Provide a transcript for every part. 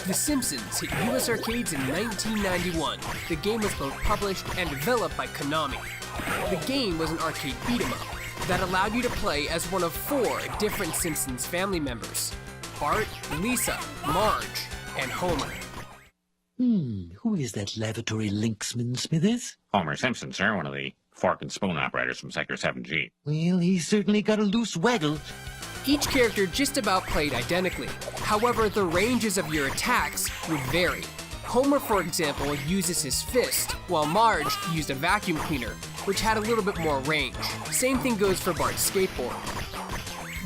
The Simpsons hit US arcades in 1991. The game was both published and developed by Konami. The game was an arcade beat-em-up that allowed you to play as one of 4 different Simpsons family members: Bart, Lisa, Marge, and Homer. Who is that lavatory linksman, Smithers? Homer Simpson, sir, one of the fork and spoon operators from Sector 7G. Well, he's certainly got a loose waggle. Each character just about played identically. However, the ranges of your attacks would vary. Homer, for example, uses his fist, while Marge used a vacuum cleaner, which had a little bit more range. Same thing goes for Bart's skateboard.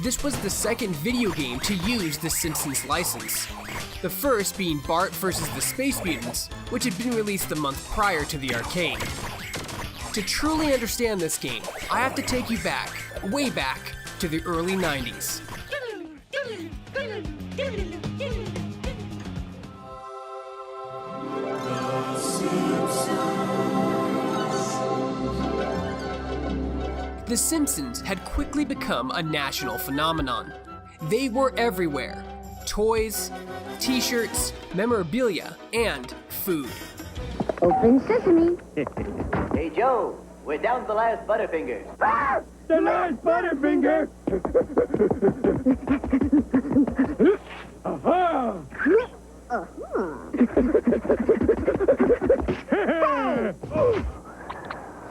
This was the second video game to use the Simpsons license. The first being Bart vs. the Space Mutants, which had been released the month prior to the arcade. To truly understand this game, I have to take you back, way back, to the early 90s. The Simpsons had quickly become a national phenomenon. They were everywhere: toys, t-shirts, memorabilia, and food. Open sesame. Hey, Joe, we're down to the last Butterfinger. Ah! The last Butterfinger! Aha!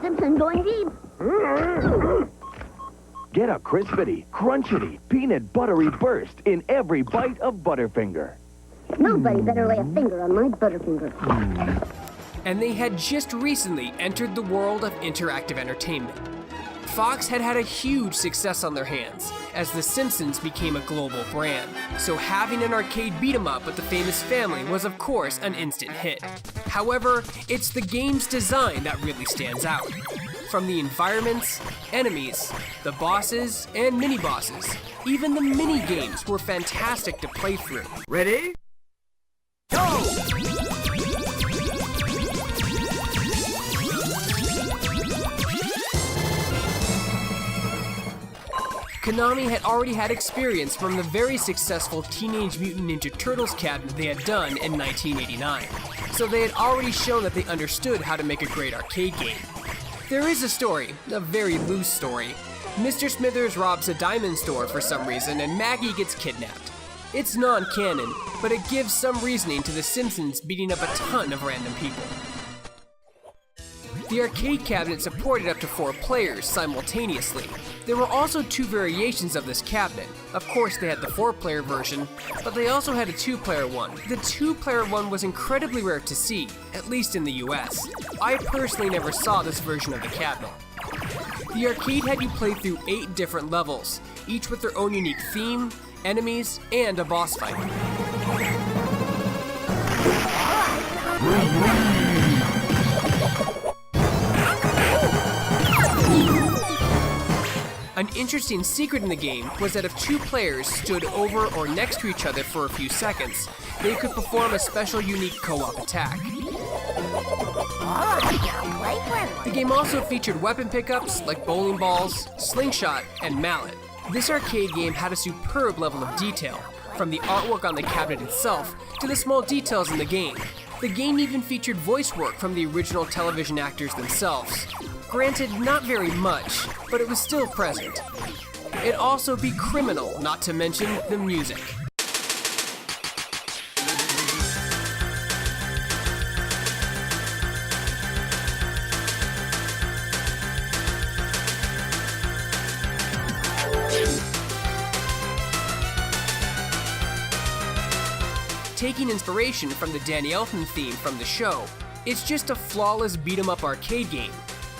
Simpson going deep. Get a crispity, crunchity, peanut buttery burst in every bite of Butterfinger. Nobody better lay a finger on my Butterfinger. And they had just recently entered the world of interactive entertainment. Fox had had a huge success on their hands, as The Simpsons became a global brand, so having an arcade beat-em-up with the famous family was of course an instant hit. However, it's the game's design that really stands out. From the environments, enemies, the bosses, and mini-bosses, even the mini-games were fantastic to play through. Ready? Go! Konami had already had experience from the very successful Teenage Mutant Ninja Turtles cabinet they had done in 1989, so they had already shown that they understood how to make a great arcade game. There is a story, a very loose story. Mr. Smithers robs a diamond store for some reason and Maggie gets kidnapped. It's non-canon, but it gives some reasoning to the Simpsons beating up a ton of random people. The arcade cabinet supported up to 4 players simultaneously. There were also 2 variations of this cabinet. Of course, they had the 4-player version, but they also had a 2-player one. The 2-player one was incredibly rare to see, at least in the US. I personally never saw this version of the cabinet. The arcade had you play through 8 different levels, each with their own unique theme, enemies, and a boss fight. An interesting secret in the game was that if 2 players stood over or next to each other for a few seconds, they could perform a special unique co-op attack. The game also featured weapon pickups like bowling balls, slingshot, and mallet. This arcade game had a superb level of detail, from the artwork on the cabinet itself to the small details in the game. The game even featured voice work from the original television actors themselves. Granted, not very much, but it was still present. It'd also be criminal not to mention the music. Taking inspiration from the Danny Elfman theme from the show, it's just a flawless beat-em-up arcade game.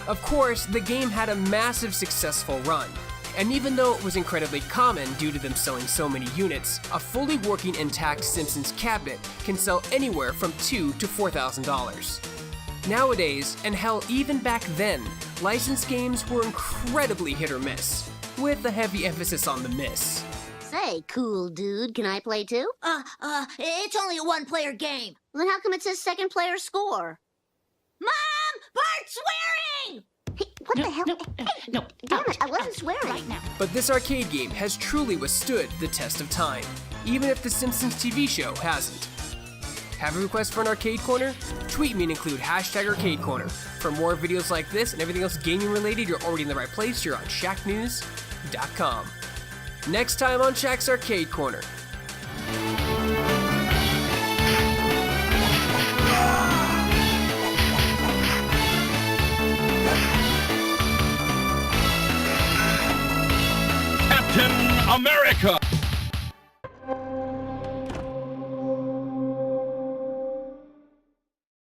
Of course, the game had a massive successful run, and even though it was incredibly common due to them selling so many units, a fully working intact Simpsons cabinet can sell anywhere from $2,000 to $4,000. Nowadays, and hell even back then, licensed games were incredibly hit or miss, with a heavy emphasis on the miss. Say, cool dude, can I play too? It's only a 1-player game. Then how come it says 2nd player score? Mom! Bart's swearing! Hey, what the hell? No. Damn it, I wasn't swearing. Right now. But this arcade game has truly withstood the test of time, even if the Simpsons TV show hasn't. Have a request for an arcade corner? Tweet me and include #ArcadeCorner. For more videos like this and everything else gaming related, you're already in the right place. You're on Shacknews.com. Next time on Shaq's Arcade Corner. Captain America!